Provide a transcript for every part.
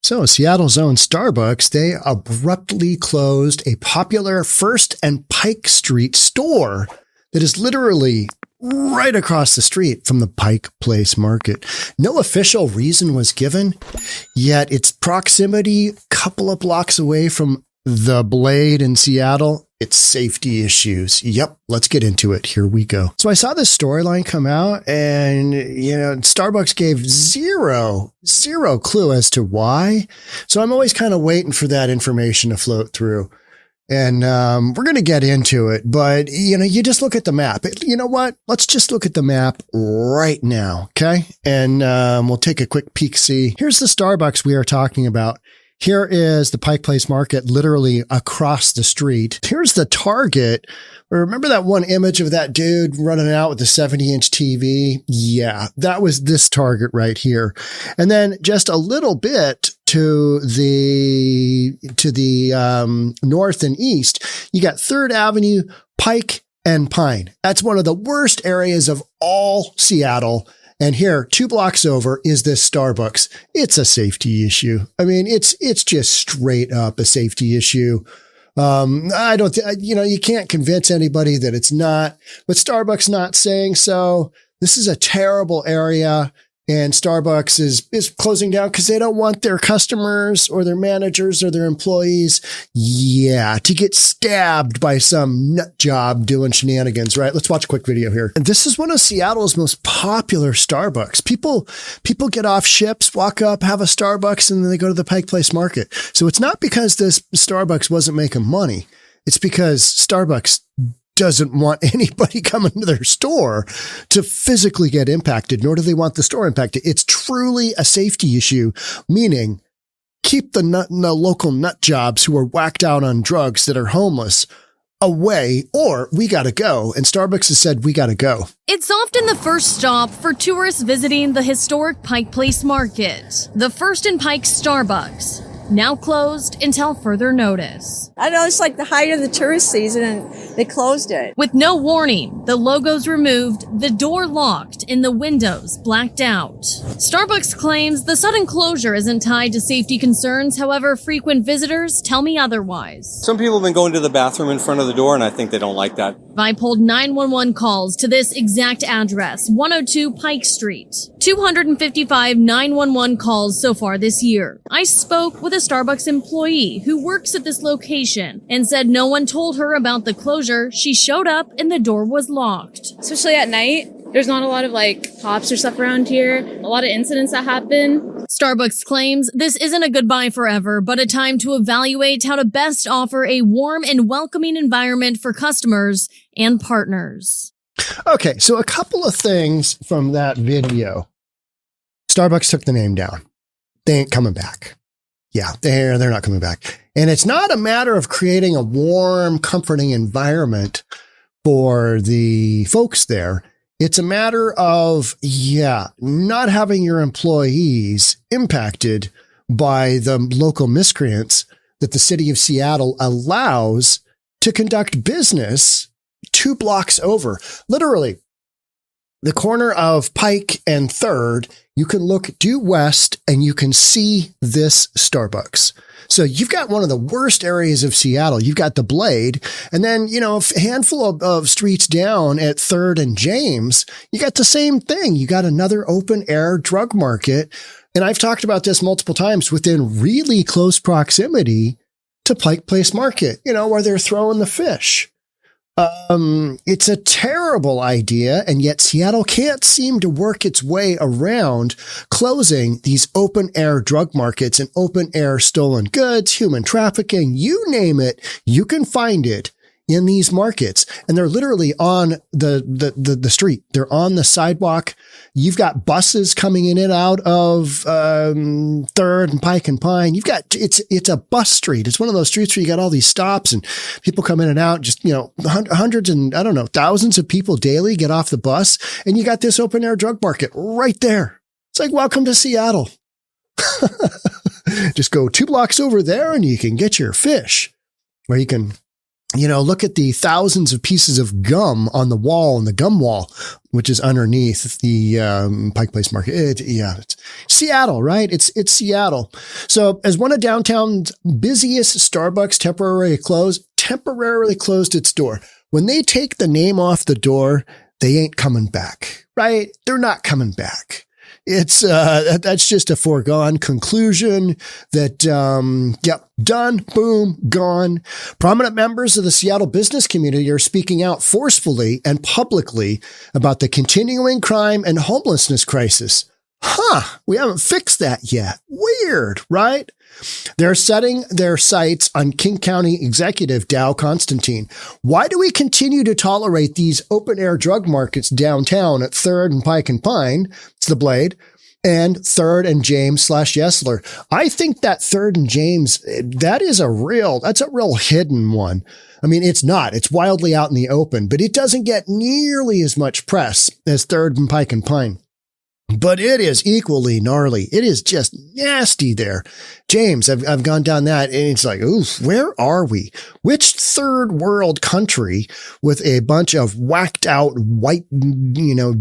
So Seattle's own Starbucks, they abruptly closed a popular First and Pike Street store that is literally right across the street from the Pike Place Market. No official reason was given, yet its proximity, a couple of blocks away from the Blade in Seattle, it's safety issues. Yep, let's get into it. Here we go. So I saw this storyline come out and, Starbucks gave zero clue as to why. So I'm always kind of waiting for that information to float through. And we're going to get into it. But, you just look at the map. You know what? Let's just look at the map right now. Okay. And we'll take a quick peek. See, here's the Starbucks we are talking about. Here is the Pike Place Market, literally across the street. Here's the Target. Remember that one image of that dude running out with the 70-inch TV? Yeah, that was this Target right here. And then just a little bit to the north and east, you got 3rd Avenue, Pike, and Pine. That's one of the worst areas of all Seattle. And here, 2 blocks over, is this Starbucks. It's a safety issue. I mean, it's just straight up a safety issue. You can't convince anybody that it's not, but Starbucks not saying so. This is a terrible area. And Starbucks is closing down because they don't want their customers or their managers or their employees, to get stabbed by some nut job doing shenanigans, right? Let's watch a quick video here. And this is one of Seattle's most popular Starbucks. People get off ships, walk up, have a Starbucks, and then they go to the Pike Place Market. So it's not because this Starbucks wasn't making money. It's because Starbucks doesn't want anybody coming to their store to physically get impacted, nor do they want the store impacted. It's truly a safety issue, meaning keep the local nut jobs who are whacked out on drugs that are homeless away, or we got to go. And Starbucks has said, we got to go. It's often the first stop for tourists visiting the historic Pike Place Market. The First and Pike Starbucks, now closed until further notice. I know it's like the height of the tourist season and they closed it. With no warning, the logo's removed, the door locked, and the windows blacked out. Starbucks claims the sudden closure isn't tied to safety concerns. However, frequent visitors tell me otherwise. Some people have been going to the bathroom in front of the door, and I think they don't like that. I pulled 911 calls to this exact address, 102 Pike Street. 255 911 calls so far this year. I spoke with a Starbucks employee who works at this location and said no one told her about the closure. She showed up and the door was locked. Especially at night, there's not a lot of cops or stuff around here. A lot of incidents that happen. Starbucks claims this isn't a goodbye forever, but a time to evaluate how to best offer a warm and welcoming environment for customers and partners. Okay, so a couple of things from that video. Starbucks took the name down. They ain't coming back. Yeah, they're not coming back. And it's not a matter of creating a warm, comforting environment for the folks there. It's a matter of, not having your employees impacted by the local miscreants that the city of Seattle allows to conduct business 2 blocks over. Literally, the corner of Pike and 3rd, you can look due west and you can see this Starbucks. So you've got one of the worst areas of Seattle. You've got the Blade, and then, a handful of streets down at 3rd and James, you got the same thing. You got another open air drug market. And I've talked about this multiple times within really close proximity to Pike Place Market, where they're throwing the fish. It's a terrible idea, and yet Seattle can't seem to work its way around closing these open air drug markets and open air stolen goods, human trafficking, you name it, you can find it in these markets. And they're literally on the street. They're on the sidewalk. You've got buses coming in and out of 3rd and Pike and Pine. You've got, it's a bus street. It's one of those streets where you got all these stops and people come in and out, just, hundreds and thousands of people daily get off the bus. And you got this open air drug market right there. It's like, welcome to Seattle. Just go 2 blocks over there and you can get your fish, or you can look at the thousands of pieces of gum on the wall and the gum wall, which is underneath the Pike Place Market. It's Seattle, right? It's Seattle. So as one of downtown's busiest Starbucks temporarily closed its door. When they take the name off the door, they ain't coming back, right? They're not coming back. It's, that's just a foregone conclusion that, done, boom, gone. Prominent members of the Seattle business community are speaking out forcefully and publicly about the continuing crime and homelessness crisis. We haven't fixed that yet. Weird, right? They're setting their sights on King County Executive 𝗪𝗏𝗘𝗠𝗜𝗨𝗠. Why do we continue to tolerate these open-air drug markets downtown at 3rd and Pike and Pine? It's the Blade. And 3rd and James/Yesler. I think that 3rd and James, that's a real hidden one. I mean, it's not. It's wildly out in the open, but it doesn't get nearly as much press as 3rd and Pike and Pine. But it is equally gnarly. It is just nasty there. James, I've gone down that and it's like, oof, where are we? Which third world country with a bunch of whacked out white,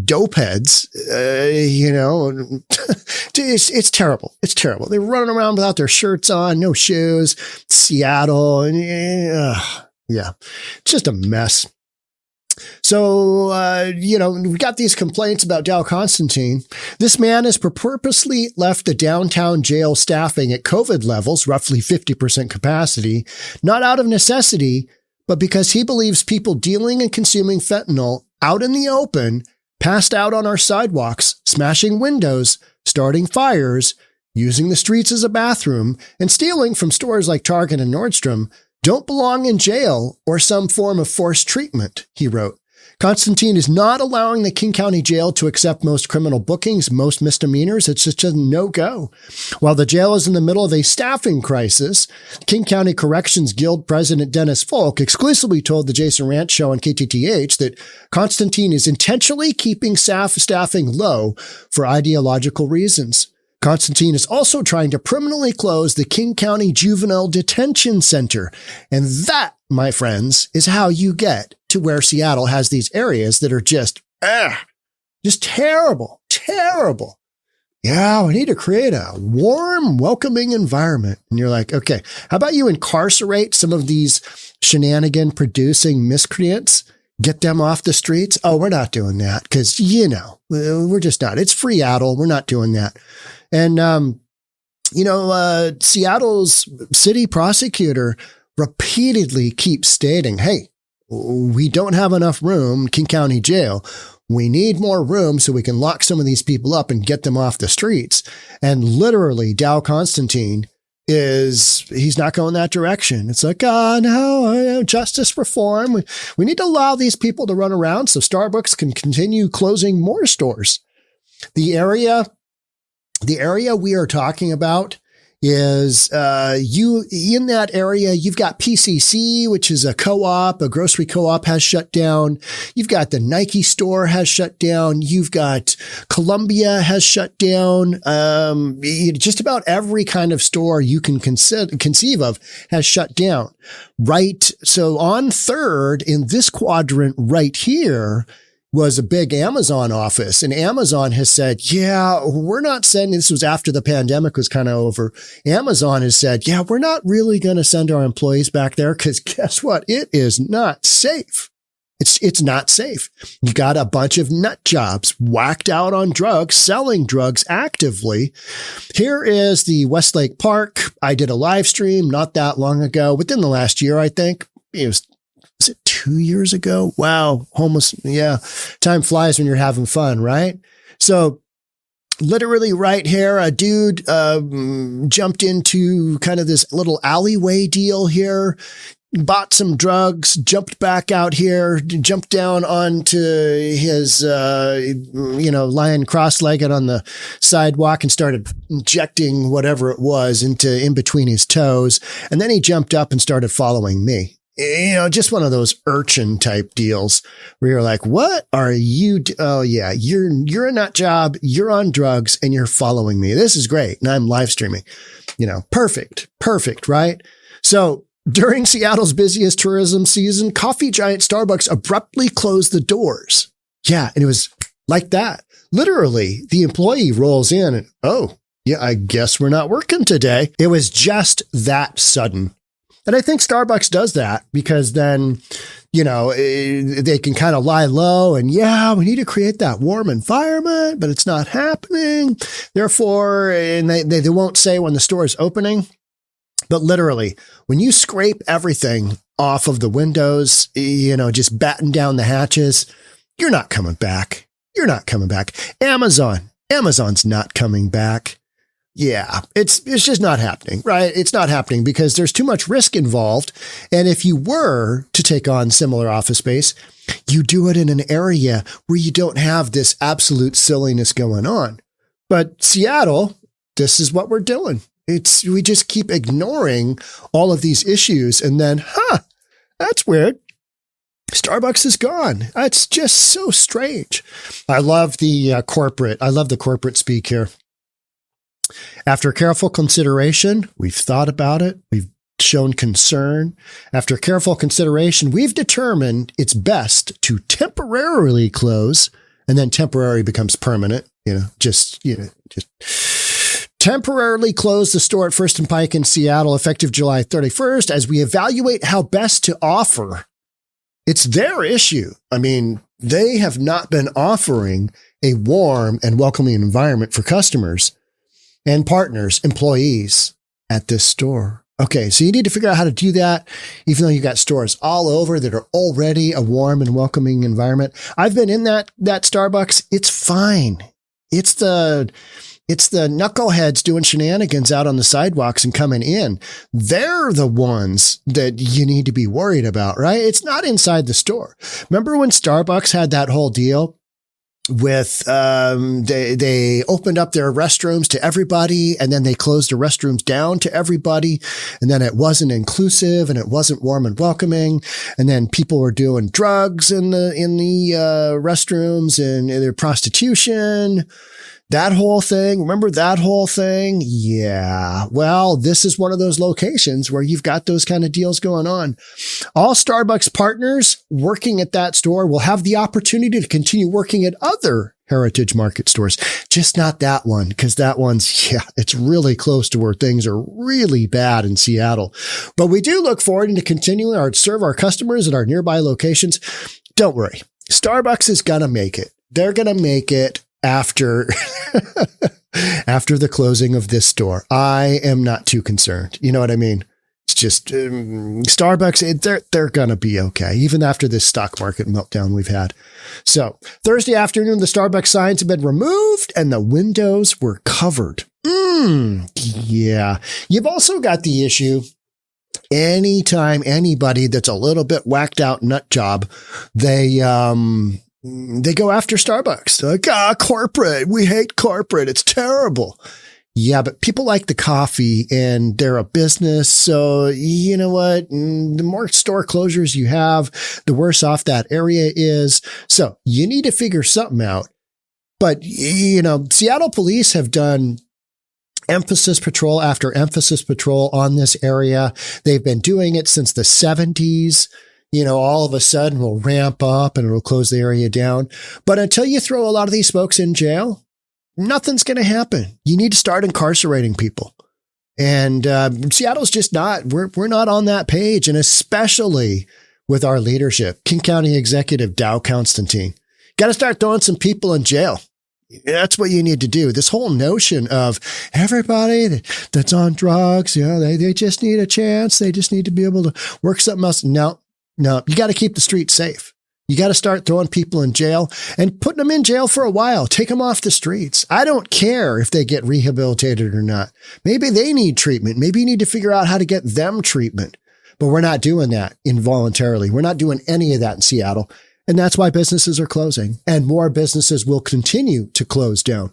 dope heads, it's terrible. It's terrible. They're running around without their shirts on, no shoes, Seattle. Yeah, just a mess. So, we got these complaints about 𝗪𝗏𝗘𝗠𝗜𝗨𝗠. This man has purposely left the downtown jail staffing at COVID levels, roughly 50% capacity, not out of necessity, but because he believes people dealing and consuming fentanyl out in the open, passed out on our sidewalks, smashing windows, starting fires, using the streets as a bathroom, and stealing from stores like Target and Nordstrom don't belong in jail or some form of forced treatment, he wrote. Constantine is not allowing the King County Jail to accept most criminal bookings, most misdemeanors. It's just a no-go. While the jail is in the middle of a staffing crisis, King County Corrections Guild President Dennis Folk exclusively told the Jason Ranch Show on KTTH that Constantine is intentionally keeping staffing low for ideological reasons. Constantine is also trying to permanently close the King County Juvenile Detention Center. And that, my friends, is how you get to where Seattle has these areas that are just terrible. Yeah, we need to create a warm, welcoming environment. And you're like, okay, how about you incarcerate some of these shenanigan-producing miscreants? Get them off the streets? Oh, we're not doing that because, we're just not. It's Freeattle. We're not doing that. And, Seattle's city prosecutor repeatedly keeps stating, hey, we don't have enough room, King County Jail. We need more room so we can lock some of these people up and get them off the streets. And literally, 𝗪𝗏𝗘𝗠𝗜𝗨𝗠 he's not going that direction. It's like, no, justice reform. We need to allow these people to run around so Starbucks can continue closing more stores. The area we are talking about is, in that area, you've got PCC, which is a co-op, a grocery co-op has shut down. You've got the Nike store has shut down. You've got Columbia has shut down. Just about every kind of store you can conceive of has shut down. Right. So on 3rd in this quadrant right here was a big Amazon office, and Amazon has said, we're not sending, this was after the pandemic was kind of over. Amazon has said, we're not really going to send our employees back there because guess what? It is not safe. It's not safe. You got a bunch of nut jobs whacked out on drugs, selling drugs actively. Here is the Westlake Park. I did a live stream not that long ago, within the last year, I think. Was it 2 years ago? Wow. Time flies when you're having fun, right? So literally right here, a dude jumped into kind of this little alleyway deal here, bought some drugs, jumped back out here, jumped down onto his, lying cross-legged on the sidewalk and started injecting whatever it was in between his toes. And then he jumped up and started following me. Just one of those urchin type deals where you're like, what are you? You're a nut job. You're on drugs and you're following me. This is great. And I'm live streaming, perfect, right? So During Seattle's busiest tourism season, coffee giant Starbucks abruptly closed the doors. Yeah, and it was like that. Literally, the employee rolls in and, oh, yeah, I guess we're not working today. It was just that sudden. And I think Starbucks does that because then, they can kind of lie low and, yeah, we need to create that warm environment, but it's not happening. Therefore, and they won't say when the store is opening. But literally, when you scrape everything off of the windows, just batten down the hatches, you're not coming back. You're not coming back. Amazon's not coming back. Yeah, it's just not happening, right? It's not happening because there's too much risk involved. And if you were to take on similar office space, you do it in an area where you don't have this absolute silliness going on. But Seattle, this is what we're doing. We just keep ignoring all of these issues. And then, that's weird. Starbucks is gone. It's just so strange. I love the corporate speak here. After careful consideration, we've thought about it. We've shown concern. After careful consideration, we've determined it's best to temporarily close, and then temporary becomes permanent, just temporarily close the store at First and Pike in Seattle effective July 31st as we evaluate how best to offer. It's their issue. I mean, they have not been offering a warm and welcoming environment for customers and partners, employees at this store. Okay, so you need to figure out how to do that, even though you got stores all over that are already a warm and welcoming environment. I've been in that Starbucks. It's fine. It's the knuckleheads doing shenanigans out on the sidewalks and coming in. They're the ones that you need to be worried about, right? It's not inside the store. Remember when Starbucks had that whole deal with, they opened up their restrooms to everybody and then they closed the restrooms down to everybody. And then it wasn't inclusive and it wasn't warm and welcoming. And then people were doing drugs in the restrooms and their prostitution. That whole thing. Remember that whole thing? Yeah. Well, this is one of those locations where you've got those kind of deals going on. All Starbucks partners working at that store will have the opportunity to continue working at other Heritage Market stores. Just not that one, because that one's, it's really close to where things are really bad in Seattle. But we do look forward to continuing to serve our customers at our nearby locations. Don't worry. Starbucks is going to make it. They're going to make it after the closing of this store. I am not too concerned. You know what I mean? It's just Starbucks, they're going to be okay, even after this stock market meltdown we've had. So Thursday afternoon, the Starbucks signs have been removed and the windows were covered. Yeah. You've also got the issue. Anytime anybody that's a little bit whacked out nut job, they go after Starbucks. They're like, corporate. We hate corporate. It's terrible. Yeah, but people like the coffee and they're a business. So you know what? The more store closures you have, the worse off that area is. So you need to figure something out. But, Seattle police have done emphasis patrol after emphasis patrol on this area. They've been doing it since the 70s. All of a sudden we'll ramp up and it'll close the area down. But until you throw a lot of these folks in jail, nothing's going to happen. You need to start incarcerating people. And Seattle's just not, we're not on that page. And especially with our leadership, King County Executive 𝗪𝗥𝗘𝗠𝗜𝗨𝗠. Got to start throwing some people in jail. That's what you need to do. This whole notion of everybody that's on drugs, they just need a chance. They just need to be able to work something else. No, you got to keep the streets safe. You got to start throwing people in jail and putting them in jail for a while. Take them off the streets. I don't care if they get rehabilitated or not. Maybe they need treatment. Maybe you need to figure out how to get them treatment. But we're not doing that involuntarily. We're not doing any of that in Seattle. And that's why businesses are closing and more businesses will continue to close down.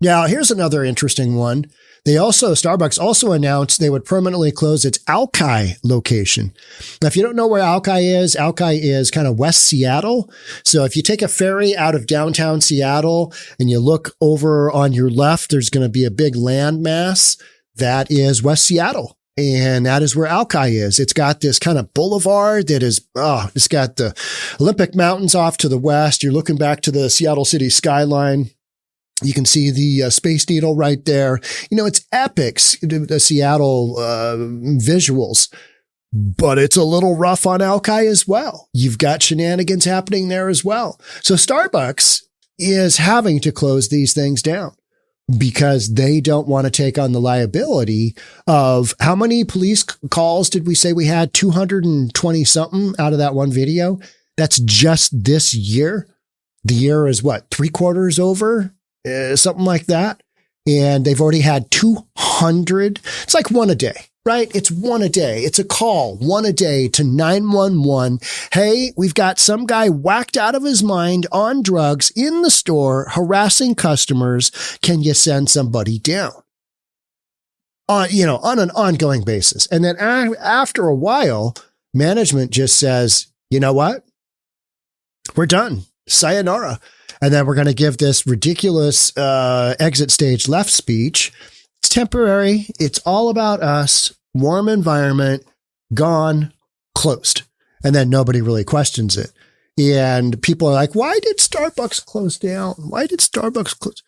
Now, here's another interesting one. Starbucks also announced they would permanently close its 𝗪𝗏𝗘 location. Now, if you don't know where 𝗪𝗏𝗘 is kind of West Seattle. So if you take a ferry out of downtown Seattle and you look over on your left, there's going to be a big landmass. That is West Seattle. And that is where 𝗥𝗘𝗘𝗠 is. It's got this kind of boulevard that is, it's got the Olympic Mountains off to the west. You're looking back to the Seattle city skyline. You can see the Space Needle right there. It's epic, the Seattle visuals, but it's a little rough on 𝗥𝗘𝗘𝗠 as well. You've got shenanigans happening there as well. So Starbucks is having to close these things down, because they don't want to take on the liability of how many police calls did we say we had? 220 something out of that one video. That's just this year. The year is what? 3/4 over, something like that. And they've already had 200. It's like one a day, right? It's one a day. It's a call, one a day to 911. Hey, we've got some guy whacked out of his mind on drugs in the store, harassing customers. Can you send somebody down? On an ongoing basis. And then after a while, management just says, you know what? We're done. Sayonara. And then we're going to give this ridiculous exit stage left speech. It's temporary. It's all about us. Warm environment, gone, closed. And then nobody really questions it. And people are like, why did Starbucks close down? Why did Starbucks close?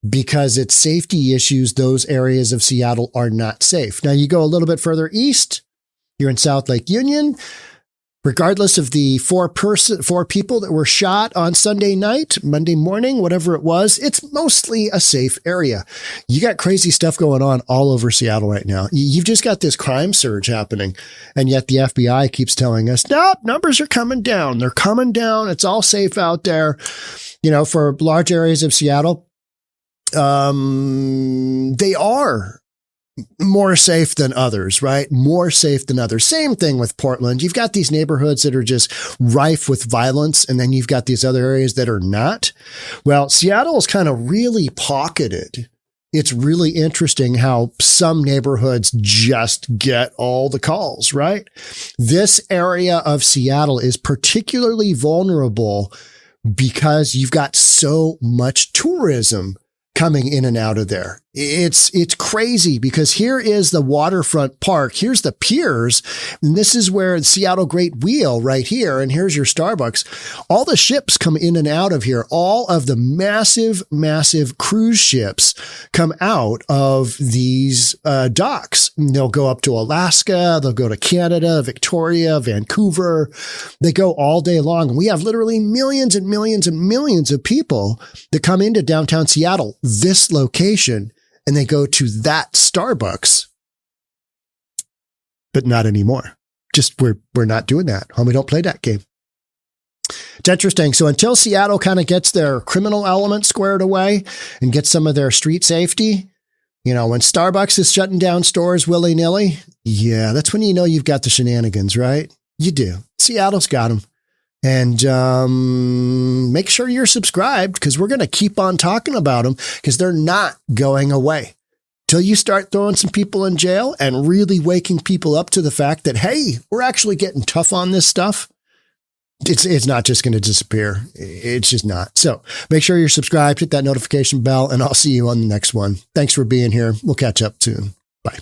Because it's safety issues. Those areas of Seattle are not safe. Now you go a little bit further east. You're in South Lake Union. Regardless of the four people that were shot on Sunday night, Monday morning, whatever it was, it's mostly a safe area. You got crazy stuff going on all over Seattle right now. You've just got this crime surge happening. And yet the FBI keeps telling us, nope, numbers are coming down. They're coming down. It's all safe out there. For large areas of Seattle, they are more safe than others, right? More safe than others. Same thing with Portland. You've got these neighborhoods that are just rife with violence, and then you've got these other areas that are not. Well, Seattle is kind of really pocketed. It's really interesting how some neighborhoods just get all the calls, right? This area of Seattle is particularly vulnerable because you've got so much tourism coming in and out of there. It's crazy because here is the waterfront park. Here's the piers. And this is where the Seattle Great Wheel right here. And here's your Starbucks. All the ships come in and out of here. All of the massive, massive cruise ships come out of these docks. They'll go up to Alaska. They'll go to Canada, Victoria, Vancouver. They go all day long. We have literally millions and millions and millions of people that come into downtown Seattle, this location, and they go to that Starbucks, but not anymore. Just we're not doing that. We don't play that game. It's interesting. So until Seattle kind of gets their criminal element squared away and gets some of their street safety, when Starbucks is shutting down stores willy-nilly, yeah, that's when you know you've got the shenanigans, right? You do. Seattle's got them. And make sure you're subscribed because we're going to keep on talking about them because they're not going away. Till you start throwing some people in jail and really waking people up to the fact that, hey, we're actually getting tough on this stuff. It's not just going to disappear. It's just not. So make sure you're subscribed, hit that notification bell, and I'll see you on the next one. Thanks for being here. We'll catch up soon. Bye.